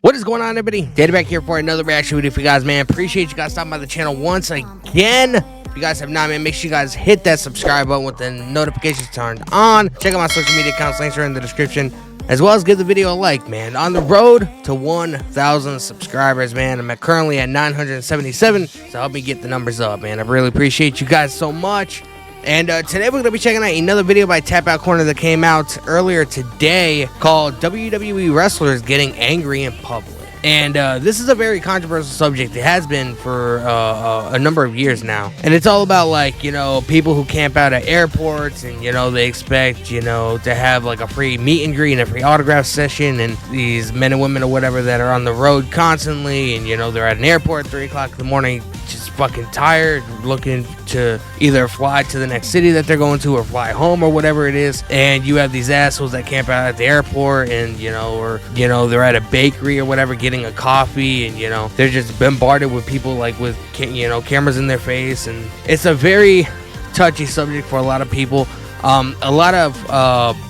What is going on, everybody? Data back here for another reaction video for you guys, man. Appreciate you guys stopping by the channel once again. If you guys have not, man, make sure you guys hit that subscribe button with the notifications turned on. Check out my social media accounts, links are in the description, as well as give the video a like, man. On the road to 1,000 subscribers, man. I'm currently at 977, so help me get the numbers up, man. I really appreciate you guys so much. And today we're going to be checking out another video by Tap Out Corner that came out earlier today called WWE Wrestlers Getting Angry in Public. And this is a very controversial subject. It has been for a number of years now. And it's all about, like, you know, people who camp out at airports and, you know, they expect, you know, to have like a free meet and greet and a free autograph session. And these men and women or whatever that are on the road constantly, and, you know, they're at an airport at 3 o'clock in the morning, just fucking tired, looking to either fly to the next city that they're going to or fly home or whatever it is. And you have these assholes that camp out at the airport and, you know, or, you know, they're at a bakery or whatever getting a coffee, and, you know, they're just bombarded with people, like, with, you know, cameras in their face. And it's a very touchy subject for a lot of people. A lot of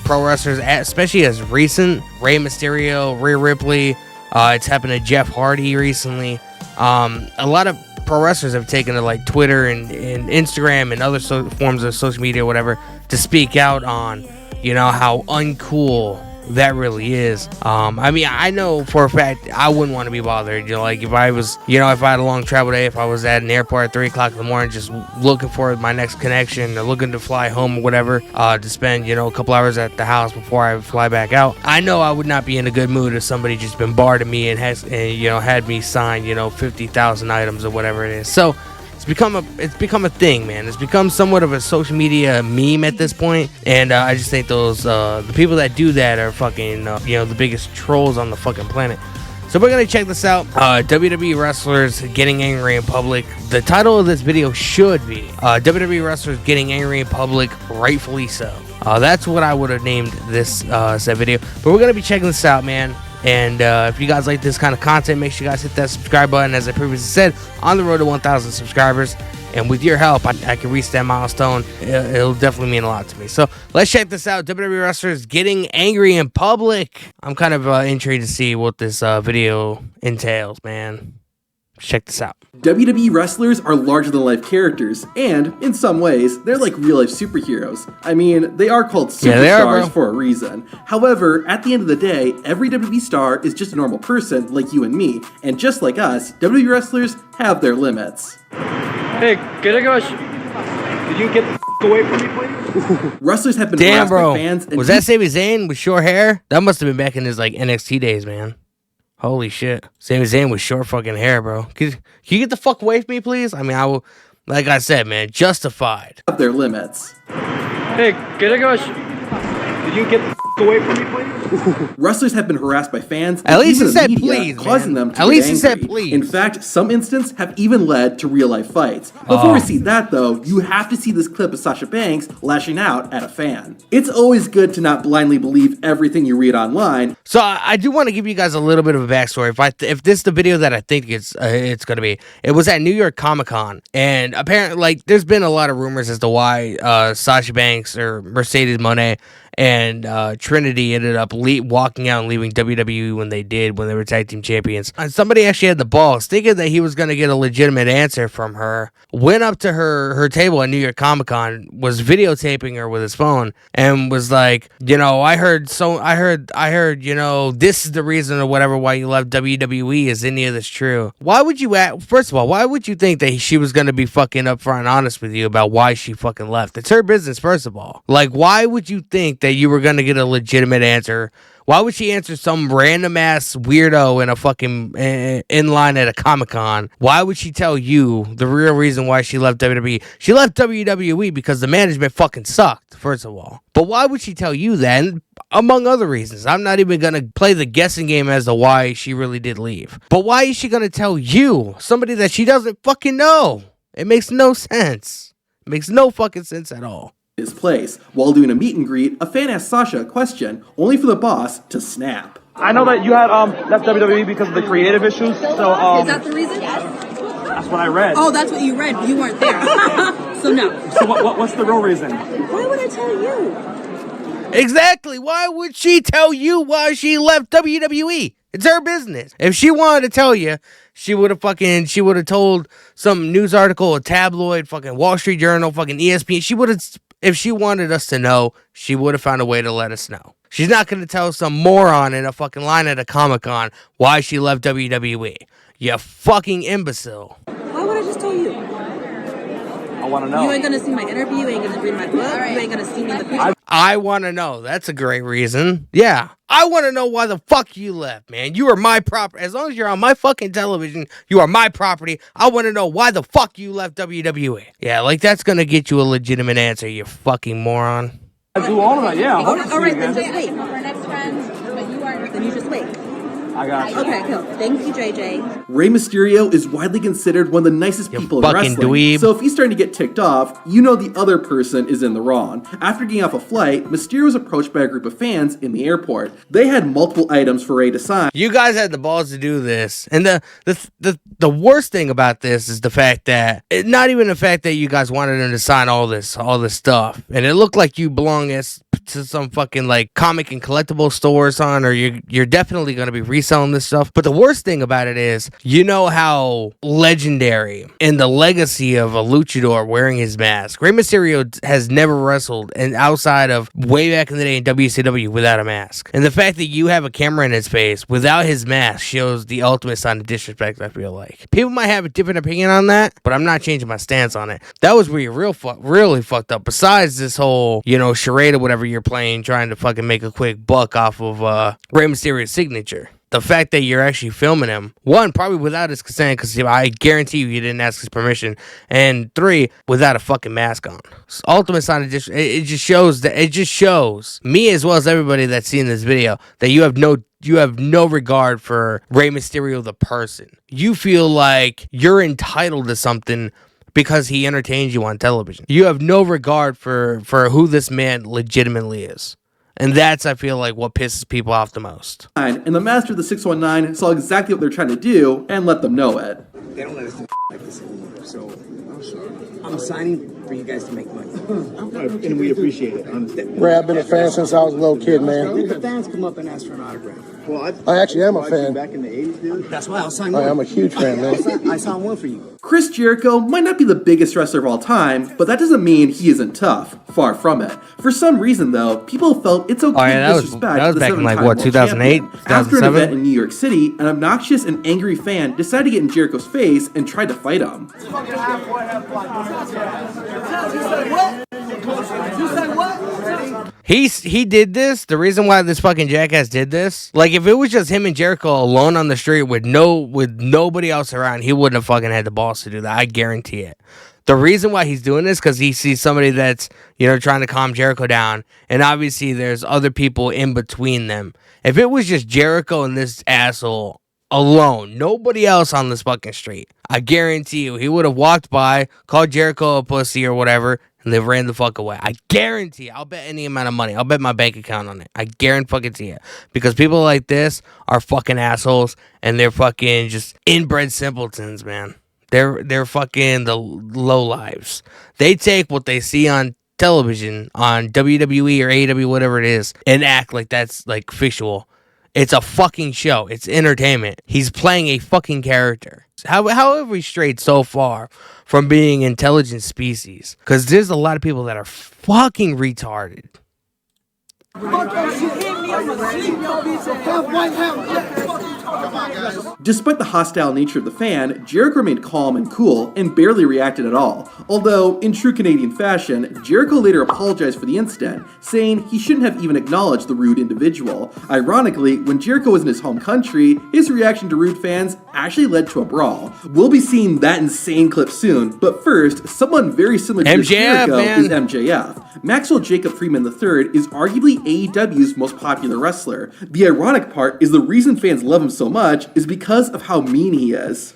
pro wrestlers, especially as recent, Rey Mysterio, Rhea Ripley, it's happened to Jeff Hardy recently. A lot of pro wrestlers have taken to, like, Twitter and Instagram and other forms of social media or whatever to speak out on, you know, how uncool that really is. I mean, I know for a fact I wouldn't want to be bothered. You know, like, if I was, you know, if I had a long travel day, if I was at an airport at 3 o'clock in the morning just looking for my next connection or looking to fly home or whatever, to spend, you know, a couple hours at the house before I fly back out, I know I would not be in a good mood if somebody just bombarded me and you know, had me sign, you know, 50,000 items or whatever it is. So it's become a thing, man. It's become somewhat of a social media meme at this point, and I just think those the people that do that are fucking you know, the biggest trolls on the fucking planet. So we're gonna check this out. WWE wrestlers getting angry in public. The title of this video should be WWE wrestlers getting angry in public, rightfully so. That's what I would have named this set video. But we're gonna be checking this out, man. And if you guys like this kind of content, make sure you guys hit that subscribe button. As I previously said, on the road to 1,000 subscribers, and with your help, I can reach that milestone. It'll definitely mean a lot to me. So let's check this out. WWE wrestlers getting angry in public. I'm kind of intrigued to see what this video entails, man. Check this out. WWE wrestlers are larger-than-life characters, and, in some ways, they're like real-life superheroes. I mean, they are called superstars for a reason. However, at the end of the day, every WWE star is just a normal person like you and me, and just like us, WWE wrestlers have their limits. Hey, did you get the away from me, please? Wrestlers have been harassed by fans. Was that Sami Zayn with short hair? That must have been back in his, like, NXT days, man. Holy shit. Sami Zayn with short fucking hair, bro. Can you get the fuck away from me, please? I mean, I will, like I said, man, justified. Have their limits. Hey, did you get the away from me, please? Wrestlers have been harassed by fans. At least he said please, causing them to At least get he said angry. please. In fact, some instances have even led to real-life fights. Before we see that, though, you have to see this clip of Sasha Banks lashing out at a fan. It's always good to not blindly believe everything you read online. So I do want to give you guys a little bit of a backstory. If this is the video that I think it's gonna be, it was at New York Comic-Con, and apparently, like, there's been a lot of rumors as to why Sasha Banks or Mercedes Moné and Trinity ended up walking out and leaving WWE when they were tag team champions. And somebody actually had the balls, thinking that he was going to get a legitimate answer from her, went up to her table at New York Comic Con, was videotaping her with his phone, and was like, you know, I heard, you know, this is the reason or whatever why you left WWE. Is any of this true? Why would you first of all, why would you think that she was going to be fucking upfront and honest with you about why she fucking left? It's her business, first of all. Like, why would you think that you were going to get a legitimate answer? Why would she answer some random ass weirdo in a fucking in line at a Comic-Con? Why would she tell you the real reason why she left WWE? She left WWE because the management fucking sucked, first of all. But why would she tell you that? And among other reasons. I'm not even going to play the guessing game as to why she really did leave. But why is she going to tell you, somebody that she doesn't fucking know? It makes no sense. It makes no fucking sense at all. His place. While doing a meet and greet, a fan asked Sasha a question, only for the boss to snap. I know that you had left WWE because of the creative issues, so is that the reason? That's what I read. Oh, that's what you read. You weren't there. So no. So what's the real reason? Why would I tell you? Exactly. Why would she tell you why she left WWE? It's her business. If she wanted to tell you, she would have told some news article, a tabloid, fucking Wall Street Journal, fucking ESPN. If she wanted us to know, she would have found a way to let us know. She's not going to tell some moron in a fucking line at a Comic-Con why she left WWE. You fucking imbecile. Why would I just tell you? I want to know. You ain't gonna see my interview, you ain't gonna read my book, you ain't gonna see me in the picture. I want to know. That's a great reason. Yeah. I want to know why the fuck you left, man. You are my property. As long as you're on my fucking television, you are my property. I want to know why the fuck you left WWE. Yeah, like that's going to get you a legitimate answer, you fucking moron. I do all of that, yeah. All right, then just wait. Our next friend, but you are. Then you just wait. I got you. Okay, cool. Thank you, JJ. Rey Mysterio is widely considered one of the nicest people in fucking wrestling. dweeb. So if he's starting to get ticked off, you know the other person is in the wrong. After getting off a flight, Mysterio was approached by a group of fans in the airport. They had multiple items for Rey to sign. You guys had the balls to do this. And the worst thing about this is the fact that, not even the fact that you guys wanted him to sign all this stuff. And it looked like you belong to some fucking like comic and collectible store or something, or you're definitely going to be reselling this stuff. But the worst thing about it is, you know how legendary and the legacy of a luchador wearing his mask. Rey Mysterio has never wrestled and outside of way back in the day in WCW without a mask. And the fact that you have a camera in his face without his mask shows the ultimate sign of disrespect, I feel like. People might have a different opinion on that, but I'm not changing my stance on it. That was where you really fucked up. Besides this whole, charade or whatever you're playing, trying to fucking make a quick buck off of Rey Mysterio's signature. The fact that you're actually filming him, one, probably without his consent, because I guarantee you didn't ask his permission, and three, without a fucking mask on. So ultimate sign of it just shows me as well as everybody that's seen this video that you have no regard for Rey Mysterio the person. You feel like you're entitled to something because he entertains you on television. You have no regard for who this man legitimately is. And that's, I feel like, what pisses people off the most. And the master of the 619 saw exactly what they're trying to do and let them know it. They don't let us do like this anymore, so I'm signing for you guys to make money. And we appreciate it. Ray, I've been a fan since I was a little kid, man. The fans come up and ask for an autograph. Well, I actually am a fan. Back in the 80s, dude. That's why I'll sign one. I'm a huge fan, man. I signed one for you. Chris Jericho might not be the biggest wrestler of all time, but that doesn't mean he isn't tough. Far from it. For some reason, though, people felt it's okay to disrespect that was the back in, seven-time like, what, world 2008, champion. After an 2007? event in New York City, an obnoxious and angry fan decided to get in Jericho's face and tried to fight him. He did this. The reason why this fucking jackass did this, like if it was just him and Jericho alone on the street with nobody else around, he wouldn't have fucking had the balls to do that. I guarantee it. The reason why he's doing this because he sees somebody that's trying to calm Jericho down, and obviously there's other people in between them. If it was just Jericho and this asshole alone, nobody else on this fucking street, I guarantee you he would have walked by, called Jericho a pussy or whatever, and they ran the fuck away. I guarantee. I'll bet any amount of money. I'll bet my bank account on it. I guarantee it. Because people like this are fucking assholes, and they're fucking just inbred simpletons, man. They're fucking the low lives. They take what they see on television, on WWE or AEW, whatever it is, and act like that's like fictional. It's a fucking show. It's entertainment. He's playing a fucking character. How have we strayed so far from being intelligent species? Because there's a lot of people that are fucking retarded. Despite the hostile nature of the fan, Jericho remained calm and cool and barely reacted at all. Although, in true Canadian fashion, Jericho later apologized for the incident, saying he shouldn't have even acknowledged the rude individual. Ironically, when Jericho was in his home country, his reaction to rude fans actually led to a brawl. We'll be seeing that insane clip soon, but first, someone very similar to Jericho is MJF. Maxwell Jacob Freeman III is arguably AEW's most popular wrestler. The ironic part is the reason fans love him so much is because of how mean he is.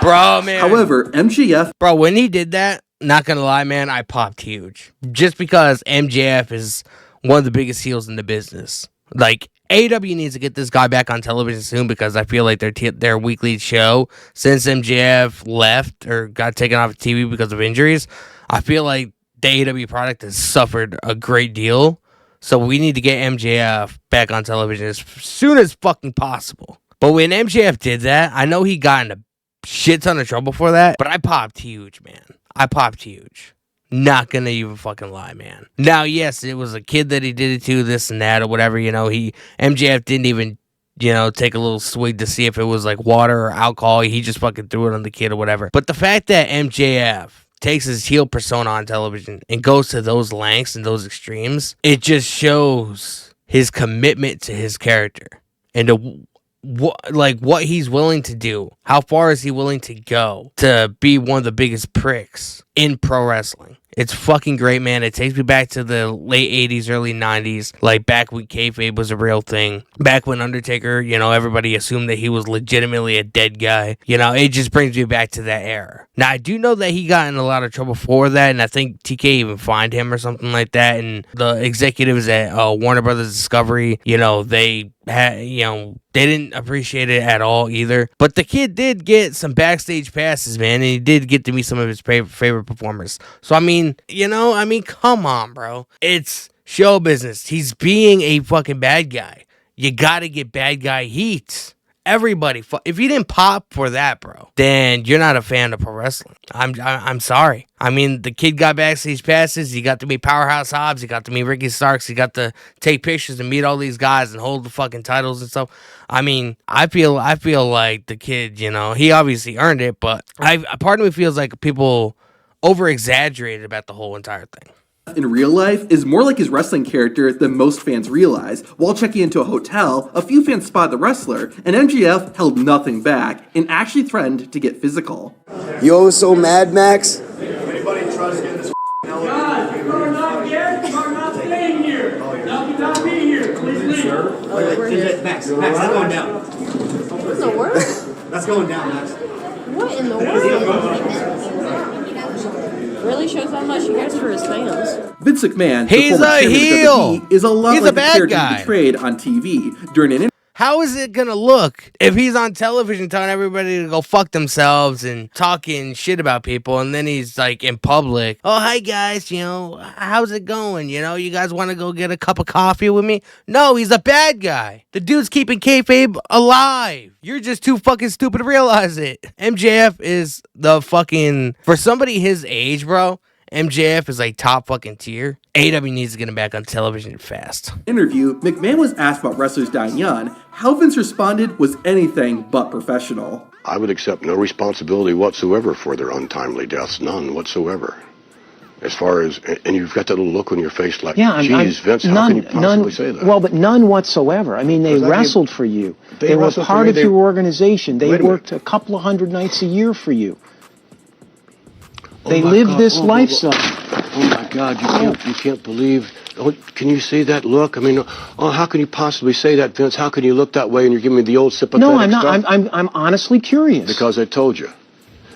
Bro, man. However, MJF... Bro, when he did that, not gonna lie, man, I popped huge. Just because MJF is one of the biggest heels in the business. Like, AEW needs to get this guy back on television soon because I feel like their weekly show, since MJF left or got taken off of TV because of injuries, I feel like the AEW product has suffered a great deal. So we need to get MJF back on television as soon as fucking possible. But when MJF did that, I know he got in a shit ton of trouble for that, but I popped huge, man. I popped huge. Not gonna even fucking lie, man. Now, yes, it was a kid that he did it to, this and that, or whatever, MJF didn't even, take a little swig to see if it was like water or alcohol. He just fucking threw it on the kid or whatever. But the fact that MJF takes his heel persona on television and goes to those lengths and those extremes, it just shows his commitment to his character and to what he's willing to do. How far is he willing to go to be one of the biggest pricks in pro wrestling? It's fucking great, man. It takes me back to the late 80s, early 90s, like back when kayfabe was a real thing. Back when Undertaker, everybody assumed that he was legitimately a dead guy. It just brings me back to that era. Now, I do know that he got in a lot of trouble for that, and I think TK even fined him or something like that. And the executives at Warner Brothers Discovery, they had, they didn't appreciate it at all either. But the kid did get some backstage passes, man, and he did get to meet some of his favorite performers. So, come on, bro. It's show business. He's being a fucking bad guy. You gotta get bad guy heat. Everybody, if you didn't pop for that, bro, then you're not a fan of pro wrestling. I'm sorry. The kid got backstage passes. He got to meet Powerhouse Hobbs. He got to meet Ricky Starks. He got to take pictures and meet all these guys and hold the fucking titles and stuff. I feel like the kid, he obviously earned it, but part of me feels like people over-exaggerated about the whole entire thing. In real life is more like his wrestling character than most fans realize. While checking into a hotel, a few fans spotted the wrestler, and MJF held nothing back and actually threatened to get physical. Yo, so Mad Max? Anybody trust in this guys, you are not here. You are not staying here. You cannot be here. Please leave. Max, that's going down. What in the world? That's going down, Max. What in the world? Really shows how much he cares for his fans. Vince McMahon, he's the former a chairman of heel. WWE, is a lot He's like a the bad character guy. he portrayed on TV during an How is it gonna look if he's on television telling everybody to go fuck themselves and talking shit about people, and then he's like in public, oh, hi guys, how's it going? You guys want to go get a cup of coffee with me? No, he's a bad guy. The dude's keeping kayfabe alive. You're just too fucking stupid to realize it. MJF is the fucking, for somebody his age, bro, MJF is like top fucking tier. AEW needs to get him back on television fast. interview, McMahon was asked about wrestlers dying young. How Vince responded was anything but professional. I would accept no responsibility whatsoever for their untimely deaths, none whatsoever. As far as, and you've got that little look on your face like, geez, Vince, how can you possibly say that? Well, but none whatsoever. They wrestled for you. They were part of your organization. They worked a couple of hundred nights a year for you. They lived this lifestyle. Oh my God, you can't believe. Oh, can you see that look? How can you possibly say that, Vince? How can you look that way and you're giving me the old sympathetic No, I'm not. stuff? I'm honestly curious. Because I told you,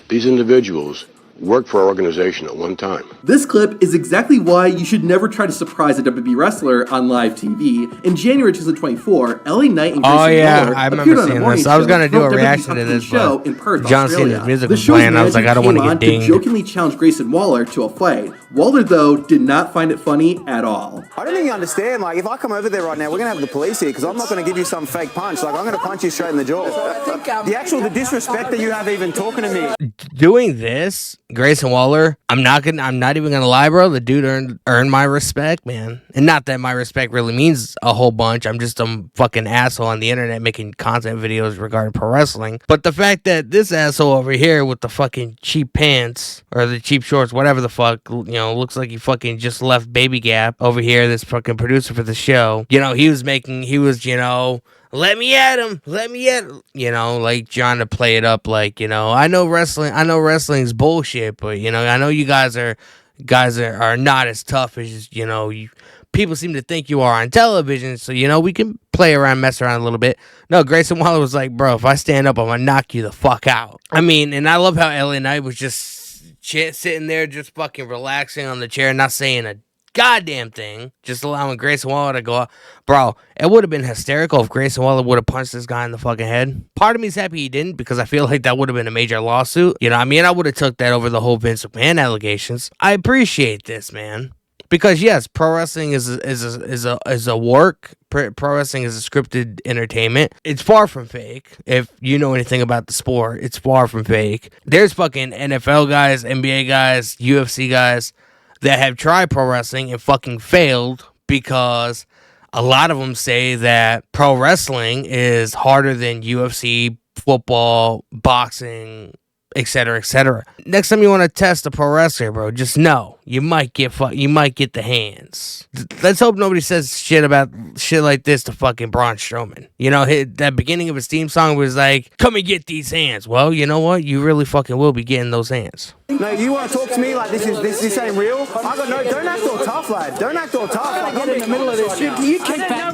these individuals worked for our organization at one time. This clip is exactly why you should never try to surprise a WWE wrestler on live TV. In January 2024, LA Knight and Grayson Waller I appeared remember on a seeing morning this. I was show gonna do a from reaction to WWE's this, show but in Perth, John Australia. Cena's music The was show's playing. I was like, manager I don't want to came get on dinged. to jokingly challenge Grayson Waller to a fight. Waller, though, did not find it funny at all. I don't think you understand. If I come over there right now, we're going to have the police here because I'm not going to give you some fake punch. I'm going to punch you straight in the jaw. The disrespect that you have even talking to me. Doing this, Grayson Waller, I'm not even gonna lie, bro. The dude earned my respect, man. And not that my respect really means a whole bunch. I'm just a fucking asshole on the internet making content videos regarding pro wrestling. But the fact that this asshole over here with the fucking cheap pants or the cheap shorts, whatever the fuck, looks like he fucking just left Baby Gap over here, this fucking producer for the show. He was, let me at him, like trying to play it up like, I know wrestling's bullshit, but, I know you guys are not as tough as, people seem to think you are on television, so, we can play around, mess around a little bit. No, Grayson Waller was like, bro, if I stand up, I'm gonna knock you the fuck out. And I love how LA Knight was just sitting there, just fucking relaxing on the chair, not saying a goddamn thing, just allowing Grayson Waller to go out. Bro, it would have been hysterical if Grayson Waller would have punched this guy in the fucking head. Part of me's happy he didn't, because I feel like that would have been a major lawsuit. I would have took that over the whole Vince McMahon allegations. I appreciate this, man, Because yes, pro wrestling is a work. Pro wrestling is a scripted entertainment. It's far from fake. If you know anything about the sport, it's far from fake. There's fucking NFL guys, NBA guys, UFC guys that have tried pro wrestling and fucking failed because a lot of them say that pro wrestling is harder than UFC, football, boxing, etc., etc. Next time you want to test a pro wrestler, bro, just know you might get the hands. Let's hope nobody says shit like this to fucking Braun Strowman. You know, that beginning of his theme song was like, "Come and get these hands." Well, you know what? You really fucking will be getting those hands. No, you want to talk to me like this ain't real? I got no. Don't act all tough, lad. Don't act all tough. Like I'm in the middle of this. You kick back.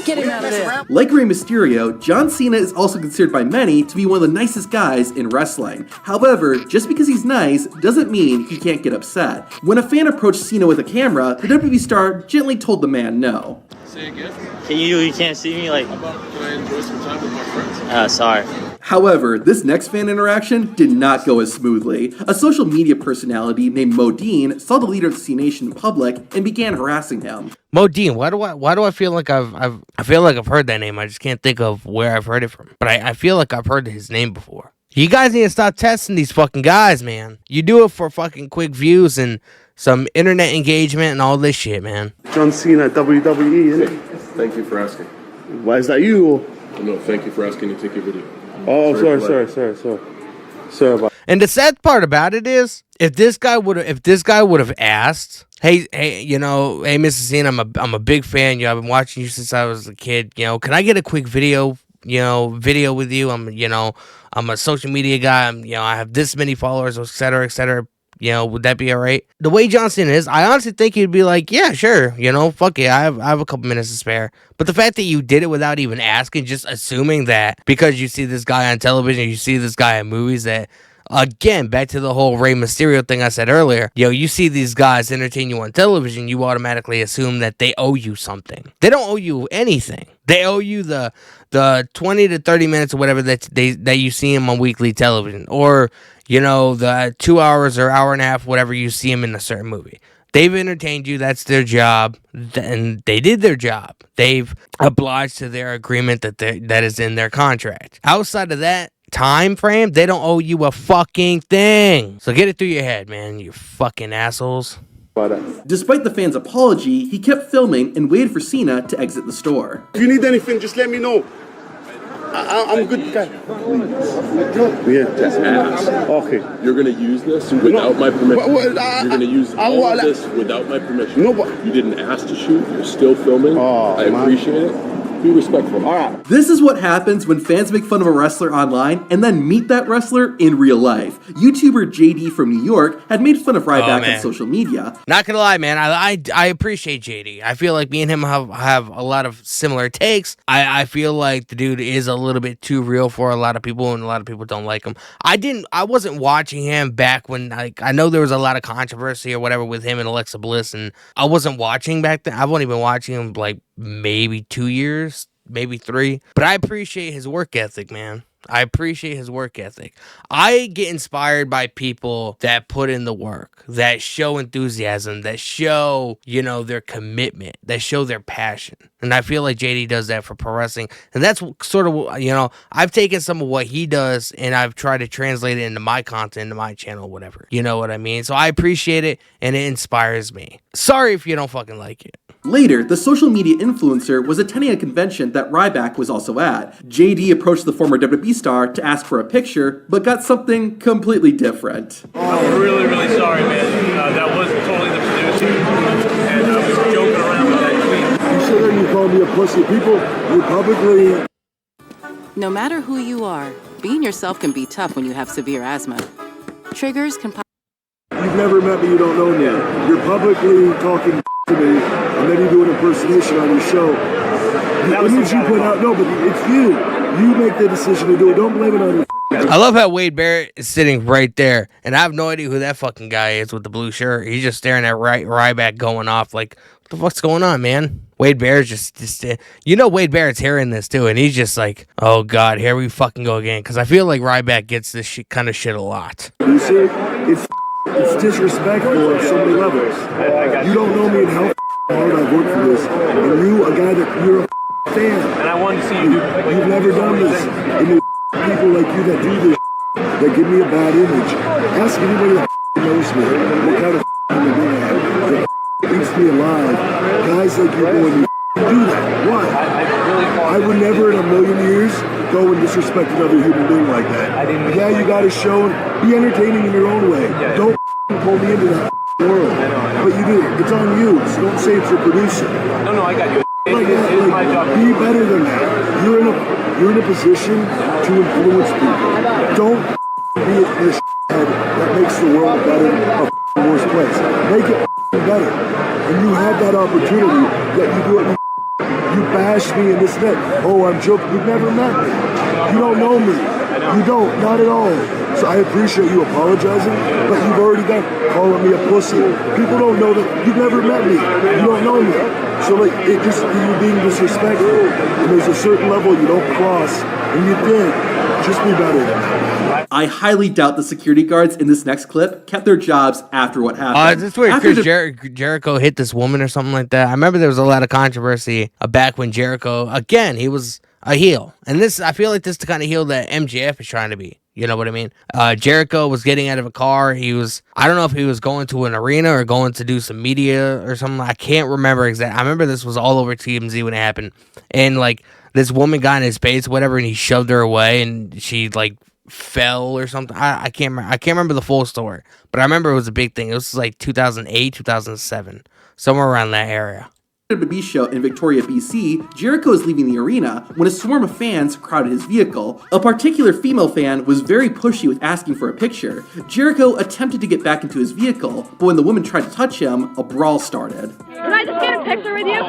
Get him out of there. Like Rey Mysterio, John Cena is also considered by many to be one of the nicest guys in wrestling. However, just because he's nice doesn't mean he can't get upset. When a fan approached Cena with a camera, the WWE star gently told the man no. Say again? You can't see me like. How about can I enjoy some time with my friends? Sorry. However, this next fan interaction did not go as smoothly. A social media personality named Modine saw the leader of the C Nation in public and began harassing him. Modine, why do I feel like I've heard that name? I just can't think of where I've heard it from. But I feel like I've heard his name before. You guys need to stop testing these fucking guys, man. You do it for fucking quick views and some internet engagement and all this shit, man. John Cena at WWE, isn't it? Thank you for asking. Why is that you? No, thank you for asking to take your video. Oh, sorry about. And the sad part about it is, if this guy would have asked, hey, you know, hey, Mr. Cena, I'm a big fan. You know, I've been watching you since I was a kid. You know, can I get a quick video with you? I'm a social media guy. I have this many followers, et cetera, et cetera. You know, would that be all right? The way John Cena is, I honestly think he'd be like, yeah, sure. You know, fuck it. I have a couple minutes to spare. But the fact that you did it without even asking, just assuming that because you see this guy on television, you see this guy in movies that, again, back to the whole Rey Mysterio thing I said earlier, you see these guys entertain you on television, you automatically assume that they owe you something. They don't owe you anything. They owe you the 20 to 30 minutes or whatever that you see him on weekly television, or the 2 hours or hour and a half, whatever you see him in a certain movie. They've entertained you. That's their job, and they did their job. They've obliged to their agreement that is in their contract. Outside of that time frame, they don't owe you a fucking thing. So get it through your head, man, you fucking assholes. Despite the fan's apology, he kept filming and waited for Cena to exit the store. If you need anything, just let me know. I'm a good guy. Yeah. Just ask. Okay. You're gonna use this without my permission. You're gonna use all of this without my permission. No, but you didn't ask to shoot. You're still filming. I appreciate it. Be respectful. All right. This is what happens when fans make fun of a wrestler online and then meet that wrestler in real life. YouTuber JD from New York had made fun of Ryback on social media. Not gonna lie, man, I appreciate JD. I feel like me and him have a lot of similar takes. I feel like the dude is a little bit too real for a lot of people, and a lot of people don't like him. I wasn't watching him back when, like, I know there was a lot of controversy or whatever with him and Alexa Bliss, and I wasn't watching back then. I've only been watching him like maybe 2 years, maybe 3. But I appreciate his work ethic, man. I appreciate his work ethic. I get inspired by people that put in the work, that show enthusiasm, that show, their commitment, that show their passion. And I feel like JD does that for pro wrestling. And that's sort of, I've taken some of what he does and I've tried to translate it into my content, into my channel, whatever. You know what I mean? So I appreciate it and it inspires me. Sorry if you don't fucking like it. Later, the social media influencer was attending a convention that Ryback was also at. JD approached the former WWE star to ask for a picture, but got something completely different. I'm really, really sorry, man. That wasn't totally the producer, and I was joking around with that tweet. You said that you called me a pussy. People, you publicly... No matter who you are, being yourself can be tough when you have severe asthma. Triggers can pop. You've never met me, you don't know me. You're publicly talking to me, and then you do an impersonation on your show. The image you put out, no, but it's you. You make the decision to do it. Don't blame it on you. I love how Wade Barrett is sitting right there, and I have no idea who that fucking guy is with the blue shirt. He's just staring at Ryback going off like, what the fuck's going on, man? Wade Barrett's just Wade Barrett's hearing this too, and he's just like, oh God, here we fucking go again. Because I feel like Ryback gets this kind of shit a lot. You see, it's It's disrespectful on so many levels. You don't know me and how hard I've worked for this. And you, a guy that you're a fan. And I wanted to see you do it. You've never done this. And there's people like you that do this that give me a bad image. Ask anybody that knows me what kind of human being I am. That keeps me alive. Guys like you going to do that. Why? I would never in a million years go and disrespect another human being like that. Yeah, you gotta show and be entertaining in your own way. Don't pull me into that world. But you do. It's on you. So don't say it's your producer. No, I got you. It's my job. Be better than that. You're in a position to influence people. Don't be this head that makes the world better a worse place. Make it better. And you have that opportunity that you do it. You bash me in this net. Oh, I'm joking. You've never met me. You don't know me. You don't. Not at all. So I appreciate you apologizing, but you've already done calling me a pussy. People don't know that. You've never met me. You don't know me. So like, it just, you're being disrespectful. And there's a certain level you don't cross, and you did. Just be better than that. I highly doubt the security guards in this next clip kept their jobs after what happened. Is this where Chris Jericho hit this woman or something like that? I remember there was a lot of controversy back when Jericho, again, he was a heel. And this, I feel like this is the kind of heel that MJF is trying to be. You know what I mean? Jericho was getting out of a car. I don't know if he was going to an arena or going to do some media or something. I can't remember exactly. I remember this was all over TMZ when it happened. And like, this woman got in his face, whatever, and he shoved her away, and she like fell or something. I can't remember the full story, but I remember it was a big thing. It was like 2008, 2007, somewhere around that area. WWE show in Victoria, BC, Jericho is leaving the arena when a swarm of fans crowded his vehicle. A particular female fan was very pushy with asking for a picture. Jericho attempted to get back into his vehicle, but when the woman tried to touch him, a brawl started. Can I just get a picture with you?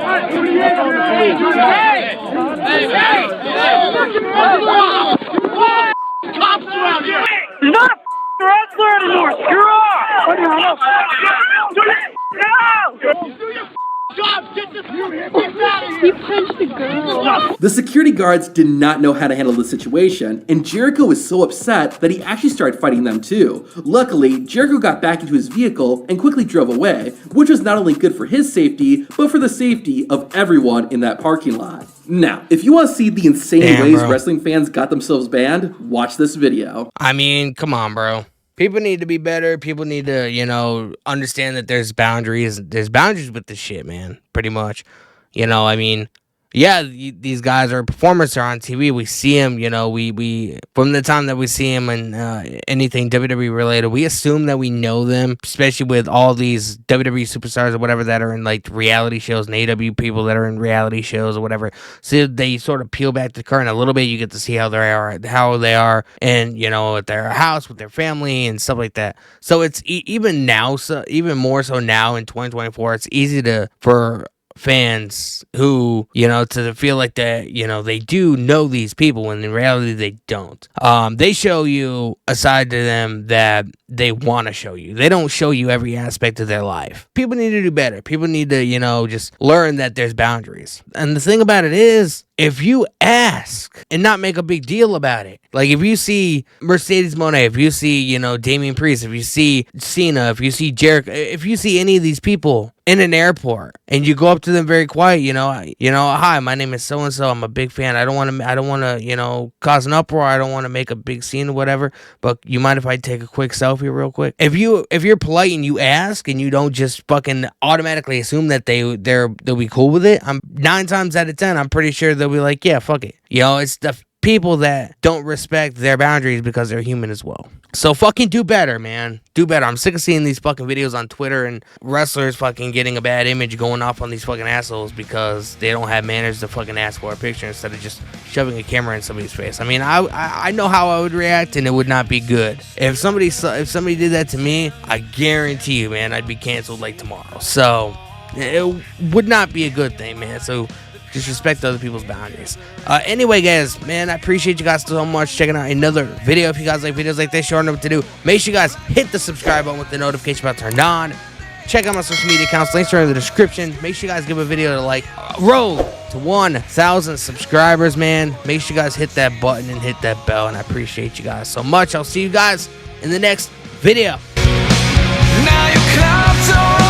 Cops around here! You're not a wrestler anymore! You're off! He punched the girl. The security guards did not know how to handle the situation, and Jericho was so upset that he actually started fighting them too. Luckily, Jericho got back into his vehicle and quickly drove away, which was not only good for his safety, but for the safety of everyone in that parking lot. Now, if you want to see the insane ways wrestling fans got themselves banned, watch this video. I mean, come on, bro. People need to be better. People need to, understand that there's boundaries. There's boundaries with this shit, man. Pretty much. I mean, yeah, these guys are performers. They're on TV. We see them, we from the time that we see them in anything WWE related, we assume that we know them, especially with all these WWE superstars or whatever that are in like reality shows and AEW people that are in reality shows or whatever. So they sort of peel back the curtain a little bit. You get to see how they are, and at their house with their family and stuff like that. So it's even now, so even more so now in 2024, it's easy for fans who, to feel like that, they do know these people when in reality they don't. They show you a side to them that they want to show you. They don't show you every aspect of their life. People need to do better. People need to, just learn that there's boundaries. And the thing about it is, if you ask and not make a big deal about it, like if you see Mercedes Moné, if you see, Damian Priest, if you see Cena, if you see Jericho, if you see any of these people in an airport and you go up to them very quiet, hi, my name is so-and-so, I'm a big fan. I don't want to, cause an uproar. I don't want to make a big scene or whatever, but you mind if I take a quick selfie real quick? If you're polite and you ask and you don't just fucking automatically assume that they'll be cool with it, 9 times out of 10, I'm pretty sure they'll be like, yeah, fuck it. It's the people that don't respect their boundaries because they're human as well. So fucking do better, man. Do better. I'm sick of seeing these fucking videos on Twitter and wrestlers fucking getting a bad image going off on these fucking assholes because they don't have manners to fucking ask for a picture instead of just shoving a camera in somebody's face. I mean, I know how I would react, and it would not be good. If somebody did that to me, I guarantee you, man, I'd be canceled like tomorrow. So it would not be a good thing, man. So just respect other people's boundaries. Anyway, guys, man, I appreciate you guys so much checking out another video. If you guys like videos like this, you already know what to do. Make sure you guys hit the subscribe button with the notification bell turned on. Check out my social media accounts. Links are in the description. Make sure you guys give a video a like. Roll to 1,000 subscribers, man. Make sure you guys hit that button and hit that bell, and I appreciate you guys so much. I'll see you guys in the next video. up to